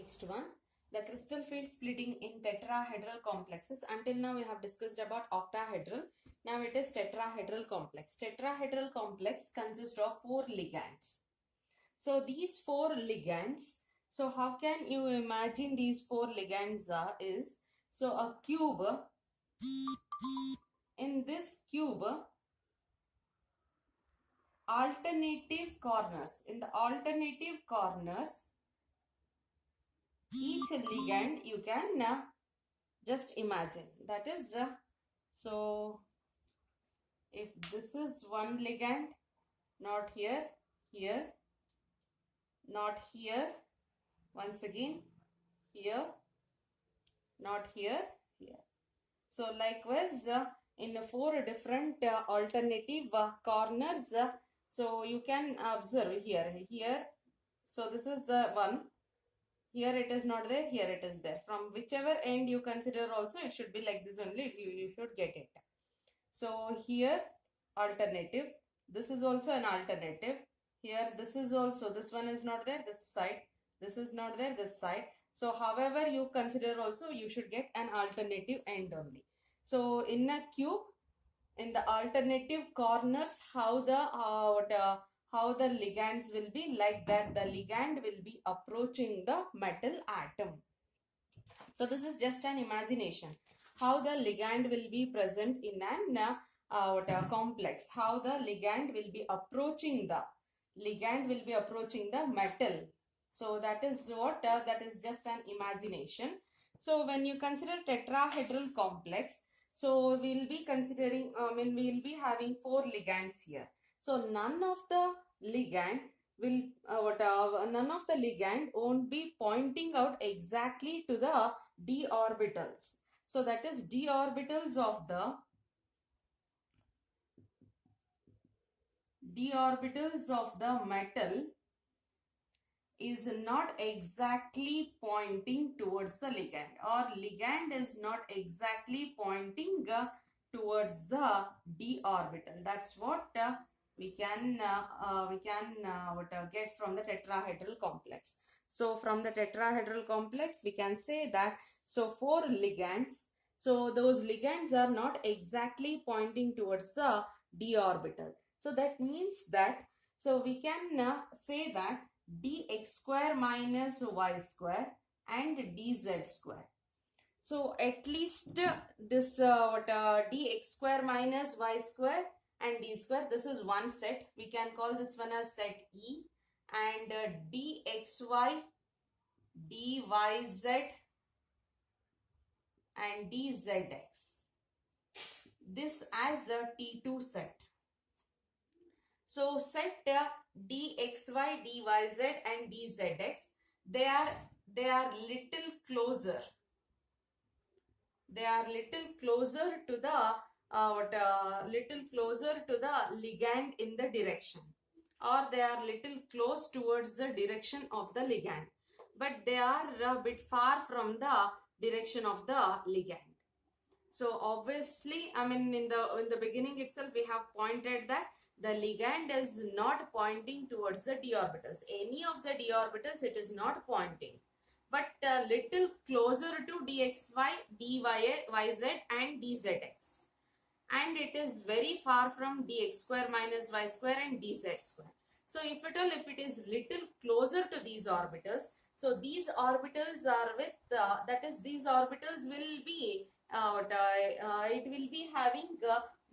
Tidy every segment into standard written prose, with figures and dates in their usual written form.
Next one, the crystal field splitting in tetrahedral complexes. Until now we have discussed about octahedral. Now it is tetrahedral complex. Tetrahedral complex consists of 4 ligands. So these 4 ligands, so how can you imagine these 4 ligands are is, so a cube, in this cube, alternative corners, in the alternative corners, each ligand you can just imagine, that is so if this is one ligand, not here, here, not here, once again here, not here, here. So likewise in 4 different alternative corners, so you can observe here, so this is the one. Here it is not there, here it is there. From whichever end you consider also, it should be like this only, you should get it. So here alternative, this is also an alternative. Here this is also, this one is not there, this side, this is not there, this side. So however you consider also, you should get an alternative end only. So in a cube, in the alternative corners, how the ligands will be like that, the ligand will be approaching the metal atom. So this is just an imagination, how the ligand will be present in an complex, how the ligand will be approaching the metal. So that is what that is just an imagination. So when you consider tetrahedral complex, so we'll be considering, we'll be having 4 ligands here. So none of the ligand will none of the ligand won't be pointing out exactly to the d orbitals. So that is d orbitals of the metal is not exactly pointing towards the ligand, or ligand is not exactly pointing towards the d orbital. That's what we can get from the tetrahedral complex. So from the tetrahedral complex we can say that, so 4 ligands, so those ligands are not exactly pointing towards the d orbital. So that means that, so we can say that dx square minus y square and dz square. So at least this dx square minus y square and d square, this is one set. We can call this one as set E, and dxy, dyz and dzx, this as a T2 set. So set dxy, dyz and dzx, they are little closer. They are little closer to the ligand in the direction, or they are little close towards the direction of the ligand, but they are a bit far from the direction of the ligand. So obviously, I mean, in the beginning itself we have pointed that the ligand is not pointing towards the d orbitals. Any of the d orbitals it is not pointing, but a little closer to dxy, dyz and dzx, and it is very far from dx square minus y square and dz square. So if it is little closer to these orbitals, so these orbitals are with that is, these orbitals will be it will be having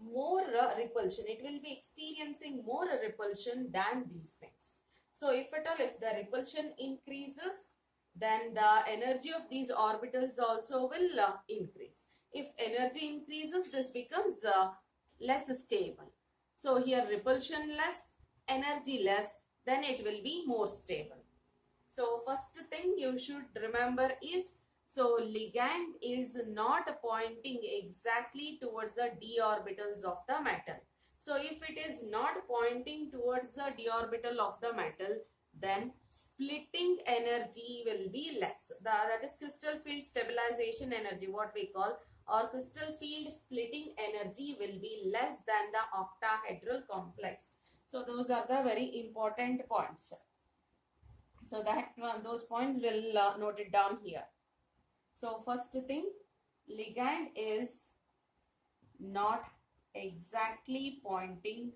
more repulsion. It will be experiencing more repulsion than these things. So if the repulsion increases, then the energy of these orbitals also will increase. If energy increases, this becomes less stable. So here repulsion less, energy less, then it will be more stable. So first thing you should remember is, so ligand is not pointing exactly towards the d orbitals of the metal. So if it is not pointing towards the d orbital of the metal, then splitting energy will be less. That is crystal field stabilization energy, what we call, or crystal field splitting energy will be less than the octahedral complex. So those are the very important points. So that one, those points will note it down here. So first thing, ligand is not exactly pointing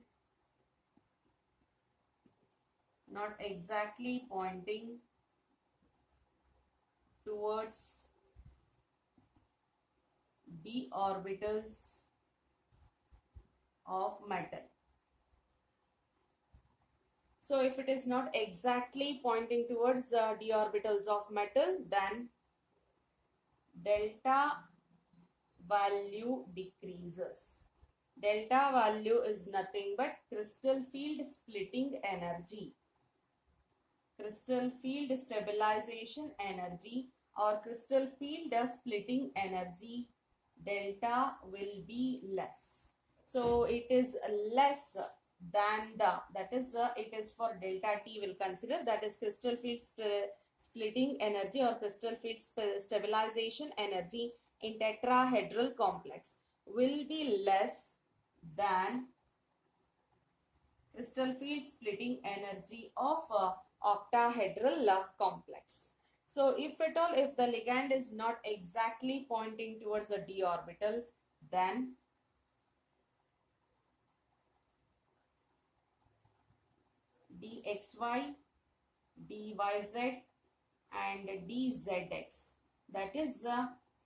towards d orbitals of metal. So if it is not exactly pointing towards d orbitals of metal, then delta value decreases. Delta value is nothing but crystal field splitting energy, crystal field stabilization energy, or crystal field splitting energy. Delta will be less. So it is less than that is it is for delta T will consider, that is crystal field splitting energy or crystal field stabilization energy in tetrahedral complex will be less than crystal field splitting energy of octahedral complex. So if at all, if the ligand is not exactly pointing towards the d orbital, then dxy, dyz and dzx, that is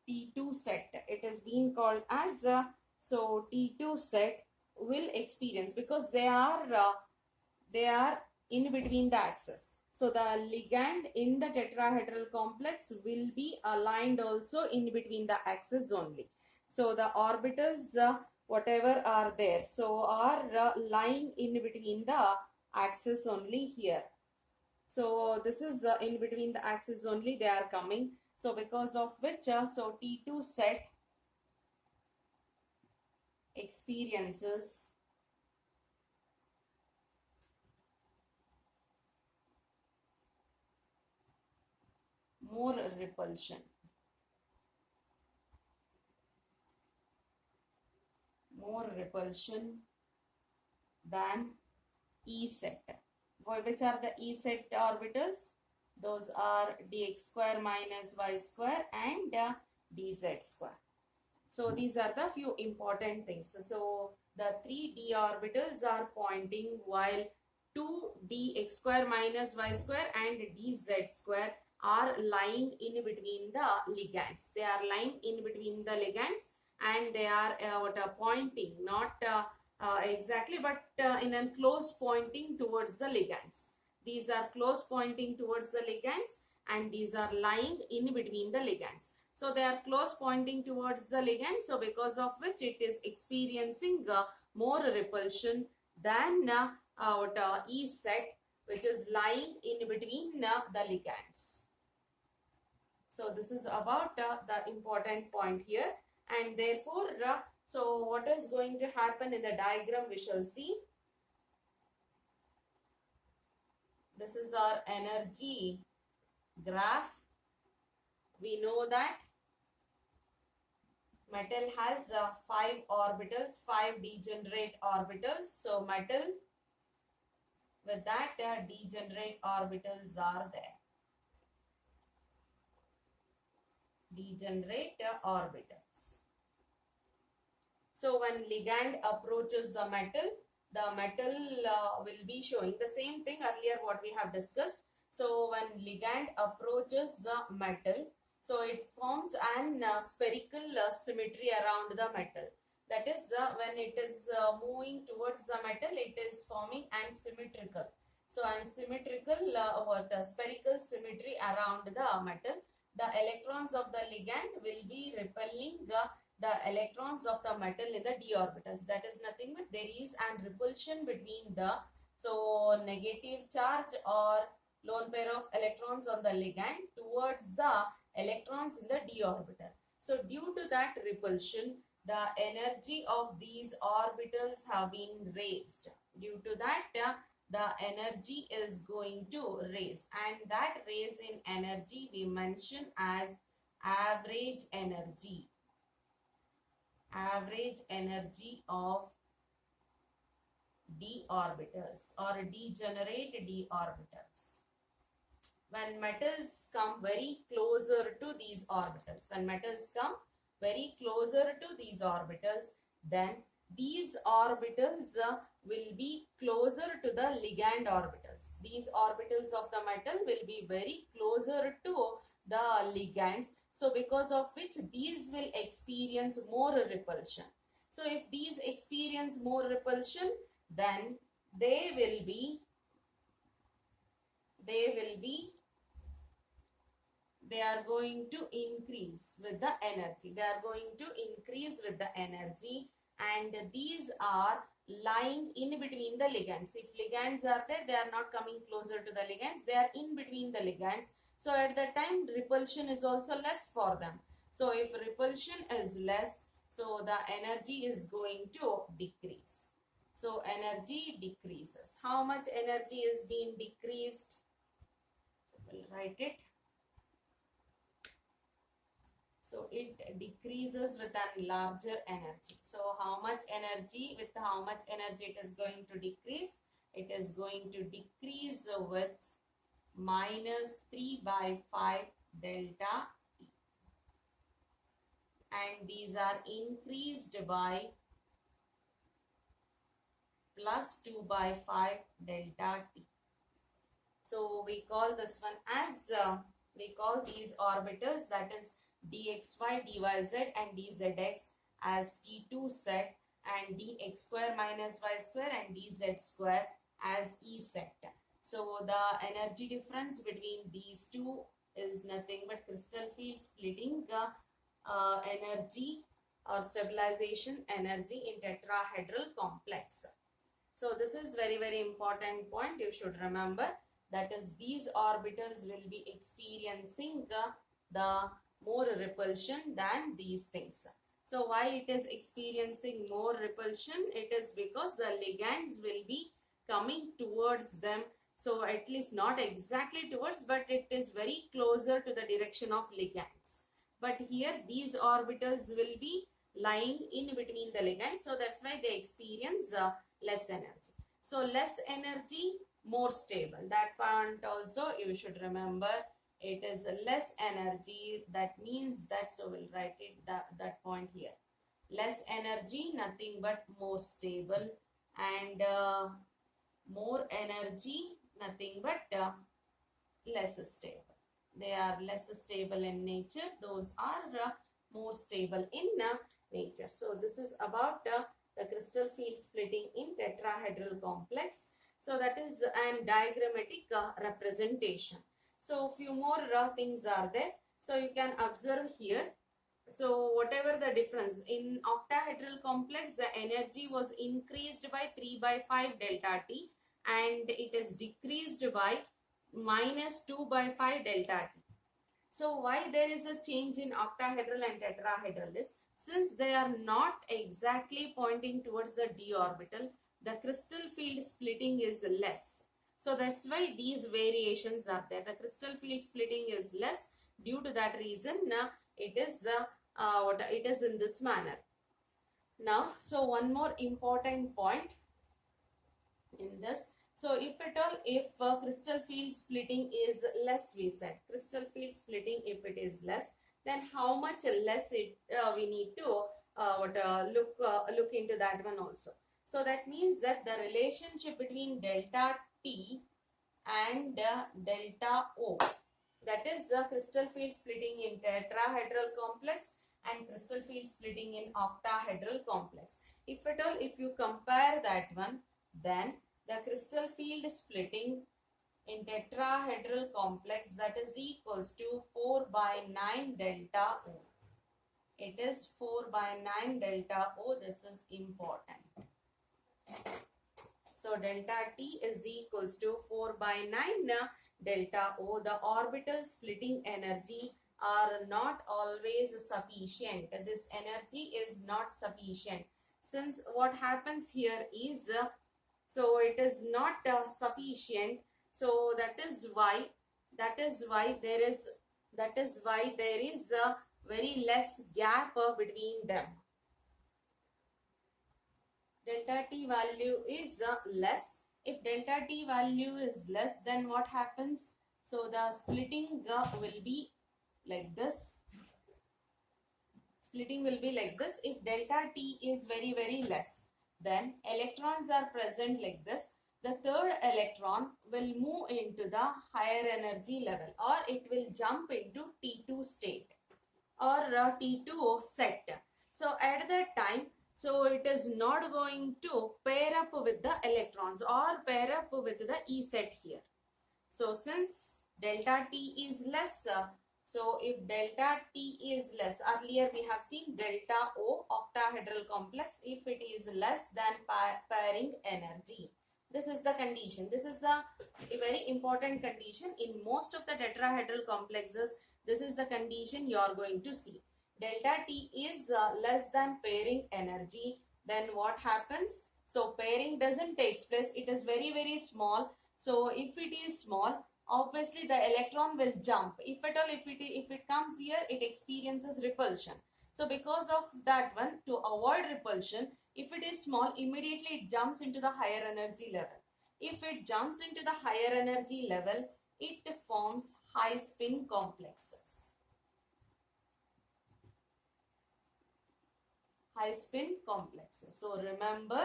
T2 set. It is being called as so T2 set will experience, because they are in between the axis. So the ligand in the tetrahedral complex will be aligned also in between the axis only. So the orbitals whatever are there, so are lying in between the axis only here. So this is in between the axis only they are coming. So because of which so T2 set experiences more repulsion. Than E set. Which are the E set orbitals? Those are dx square minus y square and dz square. So these are the few important things. So the 3d orbitals are pointing, while 2dx square minus y square and dz square are lying in between the ligands. They are lying in between the ligands and they are pointing, not exactly, but in a close pointing towards the ligands. These are close pointing towards the ligands and these are lying in between the ligands. So they are close pointing towards the ligand. So because of which it is experiencing more repulsion than E set, which is lying in between the ligands. So this is about the important point here. And therefore, so what is going to happen in the diagram we shall see. This is our energy graph. We know that metal has 5 orbitals, 5 degenerate orbitals. So metal with that degenerate orbitals are there. Degenerate orbitals. So when ligand approaches the metal will be showing the same thing earlier what we have discussed. So when ligand approaches the metal, so it forms an spherical symmetry around the metal. That is when it is moving towards the metal, it is forming an symmetrical. So an symmetrical spherical symmetry around the metal. The electrons of the ligand will be repelling the electrons of the metal in the d orbitals. That is nothing but there is an repulsion between the negative charge or lone pair of electrons on the ligand towards the electrons in the d orbital. So due to that repulsion, the energy of these orbitals have been raised. Due to that, the energy is going to raise, and that raise in energy we mention as average energy. Average energy of d orbitals or degenerate d orbitals. when metals come very closer to these orbitals, when metals come very closer to these orbitals, then these orbitals will be closer to the ligand orbitals. These orbitals of the metal will be very closer to the ligands. So because of which these will experience more repulsion. So if these experience more repulsion, then they will be they are going to increase with the energy. They are going to increase with the energy, and these are lying in between the ligands. If ligands are there, they are not coming closer to the ligands. They are in between the ligands. So at that time, repulsion is also less for them. So if repulsion is less, so the energy is going to decrease. So energy decreases. How much energy is being decreased? So we'll write it. So it decreases with a larger energy. So how much energy, with how much energy it is going to decrease? It is going to decrease with minus 3 by 5 delta T. And these are increased by plus 2 by 5 delta T. So we call this one as, we call these orbitals, that is dxy, dyz and dzx as T2 set, and dx square minus y square and dz square as E set. So the energy difference between these two is nothing but crystal field splitting energy or stabilization energy in tetrahedral complex. So this is very important point you should remember, that is these orbitals will be experiencing the more repulsion than these things. So why it is experiencing more repulsion? It is because the ligands will be coming towards them. So at least not exactly towards, but it is very closer to the direction of ligands. But here these orbitals will be lying in between the ligands. So that's why they experience less energy. So less energy, more stable. That point also you should remember. It is less energy, that means that, so we'll write it that point here. Less energy, nothing but more stable, and more energy, nothing but less stable. They are less stable in nature, those are more stable in nature. So this is about the crystal field splitting in tetrahedral complex. So that is an diagrammatic representation. So few more things are there. So you can observe here. So whatever the difference in octahedral complex, the energy was increased by 3 by 5 delta T, and it is decreased by minus 2 by 5 delta T. So why there is a change in octahedral and tetrahedral is, since they are not exactly pointing towards the d orbital, the crystal field splitting is less. So that's why these variations are there. The crystal field splitting is less. Due to that reason, it is in this manner. Now, so one more important point in this. So if at all, if crystal field splitting is less, we said crystal field splitting, if it is less, then how much less it we need to look into that one also. So that means that the relationship between delta T and delta O, that is crystal field splitting in tetrahedral complex and crystal field splitting in octahedral complex. If at all, if you compare that one, then the crystal field splitting in tetrahedral complex, that is equals to 4 by 9 delta O. It is 4 by 9 delta O. This is important. So delta T is equals to 4 by 9 delta O. The orbital splitting energy are not always sufficient. This energy is not sufficient. Since what happens here is, so it is not sufficient. So that is why there is a very less gap between them. Delta T value is less. If delta T value is less, then what happens? So the splitting will be like this. Splitting will be like this. If delta T is very, very less, then electrons are present like this. The third electron will move into the higher energy level, or it will jump into T2 state or T2 set. So at that time, so it is not going to pair up with the electrons or pair up with the E set here. So since delta T is less, so if delta T is less, earlier we have seen delta O octahedral complex, if it is less than pairing energy. This is the condition. This is the very important condition in most of the tetrahedral complexes. This is the condition you are going to see. Delta T is less than pairing energy. Then what happens? So pairing doesn't take place. It is very, very small. So if it is small, obviously the electron will jump. If at all, if it comes here, it experiences repulsion. So because of that one, to avoid repulsion, if it is small, immediately it jumps into the higher energy level. If it jumps into the higher energy level, it forms high spin complexes. High spin complexes. So remember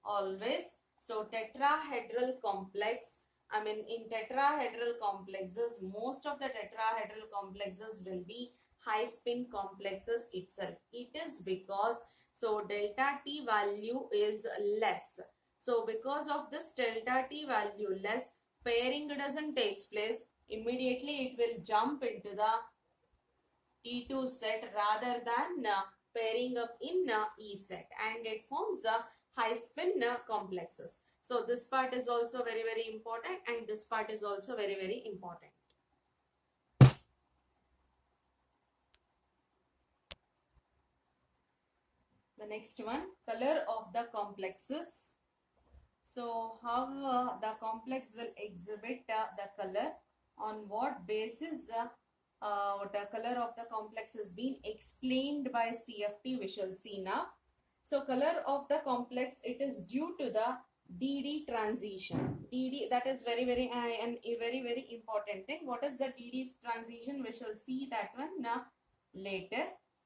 always, so tetrahedral complex, in tetrahedral complexes, most of the tetrahedral complexes will be high spin complexes itself. It is because, so delta T value is less. So because of this delta T value less, pairing doesn't take place. Immediately it will jump into the T2 set rather than pairing up in E set, and it forms high spin complexes. So this part is also very, very important, and this part is also very, very important. The next one, color of the complexes. So how the complex will exhibit the color, on what basis the color of the complex is being explained by CFT, we shall see now. So color of the complex, it is due to the DD transition. DD, that is very, very and a very, very important thing. What is the DD transition? We shall see that one now later.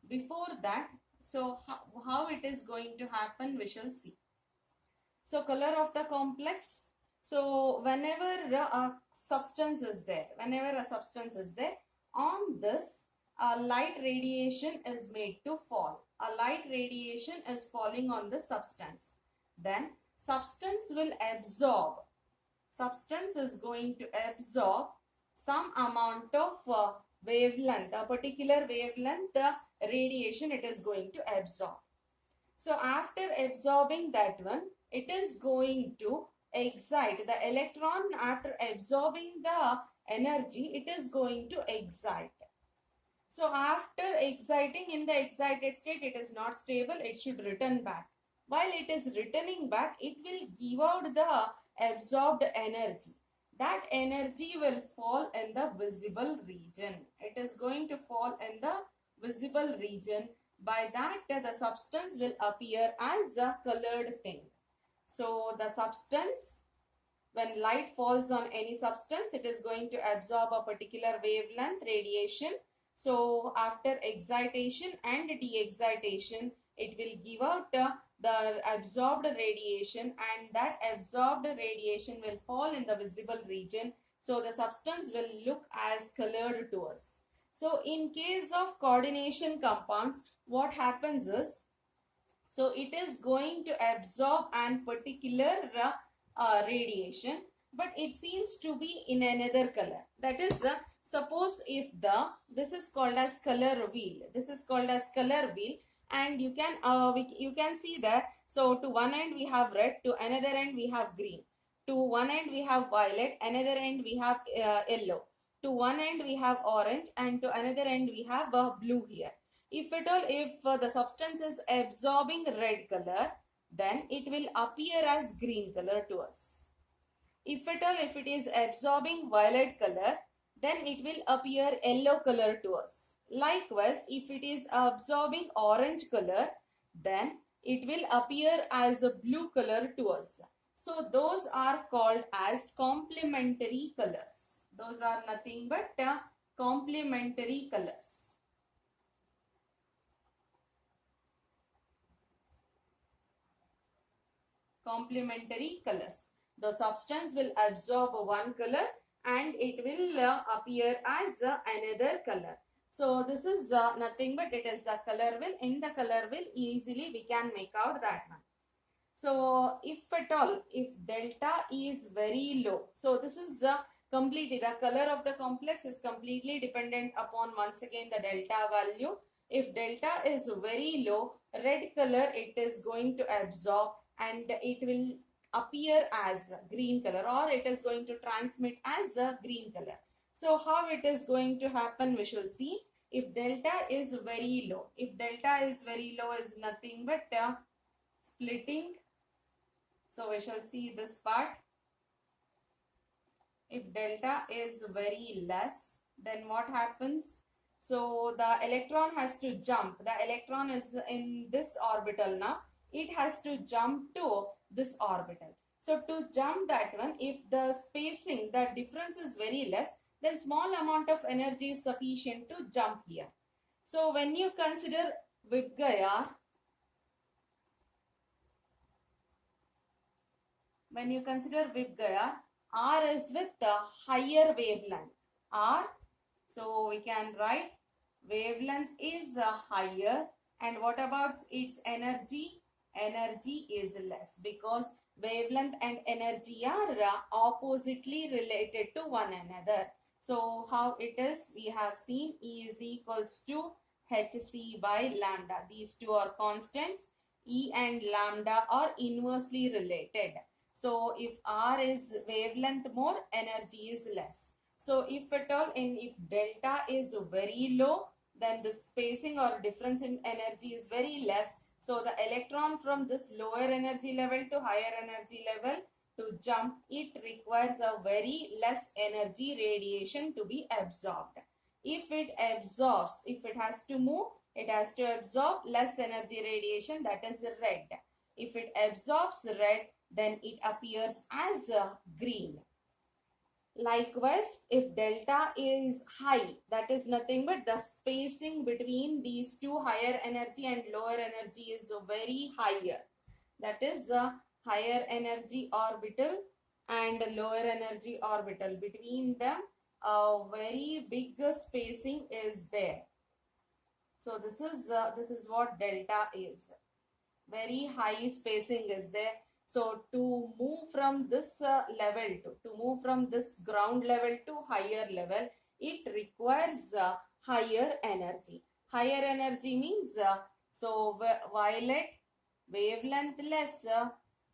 Before that, so how it is going to happen, we shall see. So color of the complex. So whenever a substance is there, on this, a light radiation is made to fall. A light radiation is falling on the substance. Then substance will absorb. Substance is going to absorb some amount of wavelength, a particular wavelength radiation it is going to absorb. So after absorbing that one, it is going to excite the electron. After absorbing the energy, it is going to excite. So after exciting, in the excited state, it is not stable, it should return back. While it is returning back, it will give out the absorbed energy. That energy will fall in the visible region. It is going to fall in the visible region. By that, the substance will appear as a colored thing. So the substance, when light falls on any substance, it is going to absorb a particular wavelength radiation. So after excitation and de-excitation, it will give out the absorbed radiation, and that absorbed radiation will fall in the visible region. So the substance will look as colored to us. So in case of coordination compounds, what happens is, so it is going to absorb an particular radiation, but it seems to be in another color. That is, suppose if this is called as color wheel. This is called as color wheel, and you can see that. So to one end we have red, to another end we have green. To one end we have violet, another end we have yellow. To one end we have orange, and to another end we have blue here. If at all, if the substance is absorbing red color, then it will appear as green color to us. If at all, if it is absorbing violet color, then it will appear yellow color to us. Likewise, if it is absorbing orange color, then it will appear as a blue color to us. So those are called as complementary colors. Those are nothing but complementary colors. Complementary colors. The substance will absorb one color and it will appear as another color. So this is nothing but it is the color wheel. In the color wheel easily we can make out that one. So if at all, if delta is very low, so this is completely the color of the complex is completely dependent upon once again the delta value. If delta is very low, red color it is going to absorb and it will appear as green color, or it is going to transmit as a green color. So how it is going to happen, we shall see. If delta is very low, if delta is very low is nothing but splitting. So we shall see this part. If delta is very less, then what happens? So the electron has to jump. The electron is in this orbital now. It has to jump to this orbital. So to jump that one, if the spacing, the difference is very less, then small amount of energy is sufficient to jump here. So when you consider VIBGYOR, R is with the higher wavelength. R, so we can write wavelength is higher, and what about its energy? Energy is less, because wavelength and energy are oppositely related to one another. So how it is? We have seen E is equals to hc by lambda. These two are constants. E and lambda are inversely related. So if R is wavelength more, energy is less. So if at all, if delta is very low, then the spacing or difference in energy is very less. So the electron from this lower energy level to higher energy level to jump, it requires a very less energy radiation to be absorbed. If it absorbs, if it has to move, it has to absorb less energy radiation, that is red. If it absorbs red, then it appears as green. Likewise, if delta is high, that is nothing but the spacing between these two higher energy and lower energy is very higher. That is higher energy orbital and lower energy orbital. Between them, a very big spacing is there. So this is what delta is. Very high spacing is there. So to move from this level to move from this ground level to higher level, it requires higher energy. Higher energy means so violet wavelength less,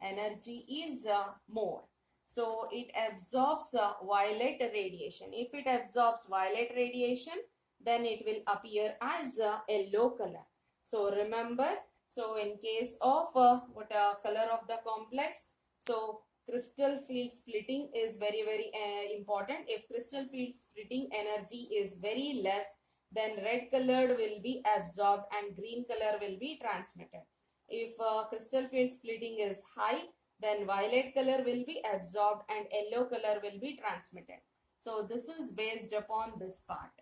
energy is more. So it absorbs violet radiation. If it absorbs violet radiation, then it will appear as a yellow color. So remember, so in case of color of the complex, so crystal field splitting is very important. If crystal field splitting energy is very less, then red colored will be absorbed and green color will be transmitted. If crystal field splitting is high, then violet color will be absorbed and yellow color will be transmitted. So this is based upon this part.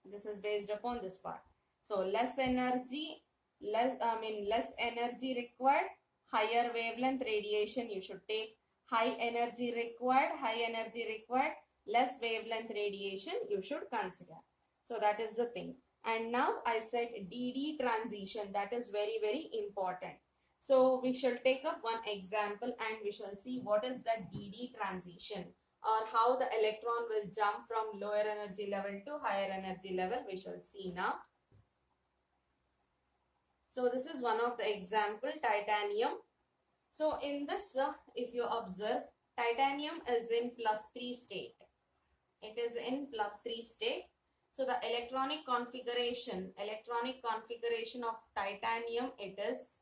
This is based upon this part. So less energy, less energy required, higher wavelength radiation you should take. High energy required, less wavelength radiation you should consider. So that is the thing. And now I said DD transition, that is very important. So we shall take up one example and we shall see what is the DD transition, or how the electron will jump from lower energy level to higher energy level. We shall see now. So this is one of the example, titanium. So in this, if you observe, titanium is in +3 state. It is in +3 state. So the electronic configuration of titanium, it is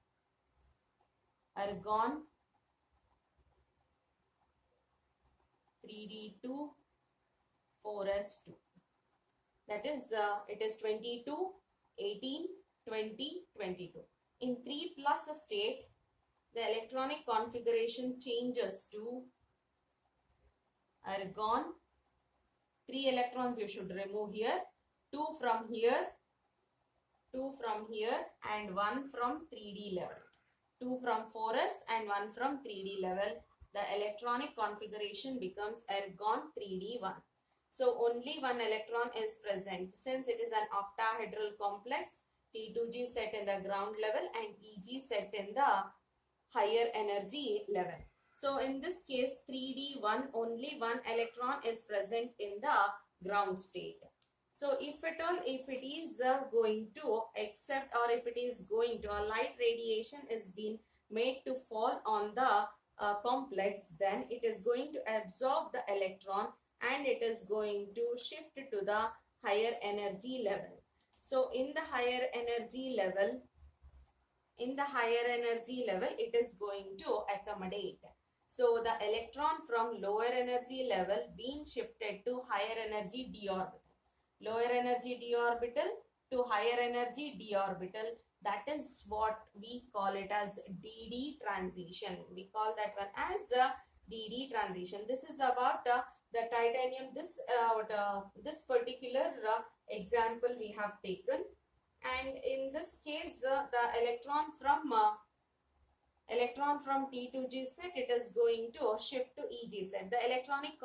argon 3d2 4s2. That is it is 22, 18, 20, 22. In 3+ state, the electronic configuration changes to argon 3 electrons you should remove here, 2 from here, 2 from here, and 1 from 3D level. 2 from 4s and 1 from 3D level. The electronic configuration becomes ergon 3D1. So only one electron is present. Since it is an octahedral complex, T2G set in the ground level and EG set in the higher energy level. So in this case 3D1, only one electron is present in the ground state. So if at all, if it is going to accept, or if it is going to, a light radiation is being made to fall on the complex, then it is going to absorb the electron and it is going to shift to the higher energy level. So in the higher energy level, it is going to accommodate. So the electron from lower energy level being shifted to higher energy d orbital. Lower energy d orbital to higher energy d orbital. That is what we call it as DD transition. We call that one as DD transition. This is about the titanium. This particular example we have taken, and in this case the electron from T2G set, it is going to shift to EG set. The electronic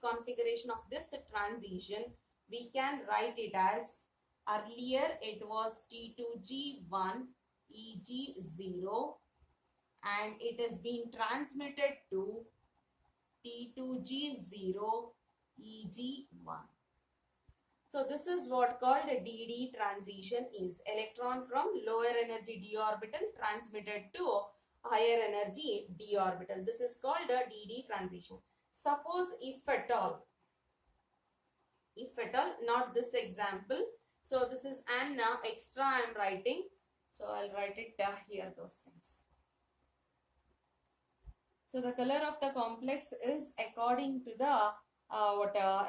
configuration of this transition, we can write it as, earlier it was T2G1 EG0 and it is being transmitted to T2G0 EG1. So this is what called a DD transition is. Electron from lower energy d orbital transmitted to higher energy d orbital. This is called a DD transition. Suppose if at all, not this example. So this is an extra I am writing. So I'll write it here, those things. So the color of the complex is according to the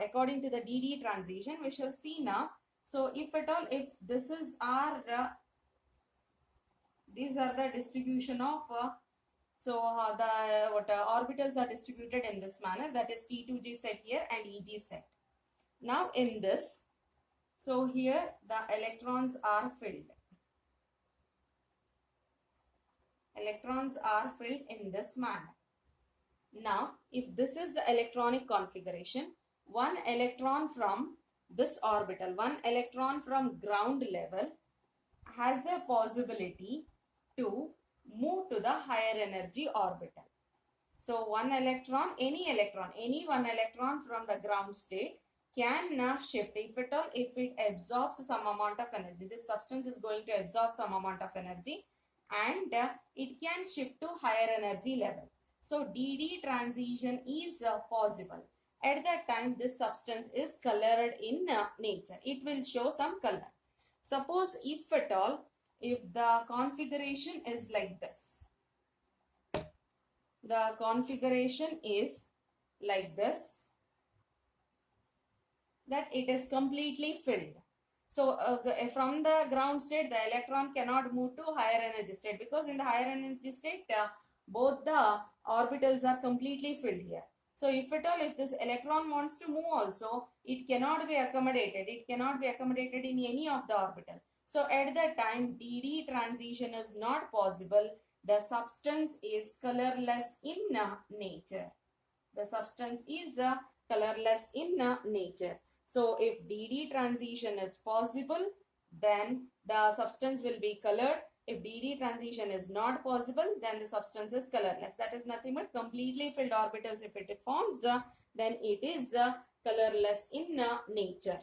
according to the DD transition. We shall see now. So if at all, if this is our these are the distribution of orbitals are distributed in this manner, that is T2G set here and EG set. Now in this, so here the electrons are filled. Electrons are filled in this manner. Now, if this is the electronic configuration, one electron from this orbital, one electron from ground level has a possibility to move to the higher energy orbital. So, one electron, any one electron from the ground state can shift, if at all, if it absorbs some amount of energy. This substance is going to absorb some amount of energy and it can shift to higher energy level. So DD transition is possible. At that time, this substance is colored in nature. It will show some color. Suppose if at all, if the configuration is like this. The configuration is like this, that it is completely filled. So from the ground state, the electron cannot move to higher energy state, because in the higher energy state, both the orbitals are completely filled here. So if at all, if this electron wants to move also, it cannot be accommodated. It cannot be accommodated in any of the orbital. So at that time, DD transition is not possible. The substance is colorless in nature. The substance is colorless in nature. So if DD transition is possible, then the substance will be colored. If DD transition is not possible, then the substance is colorless. That is nothing but completely filled orbitals. If it forms, then it is colorless in nature.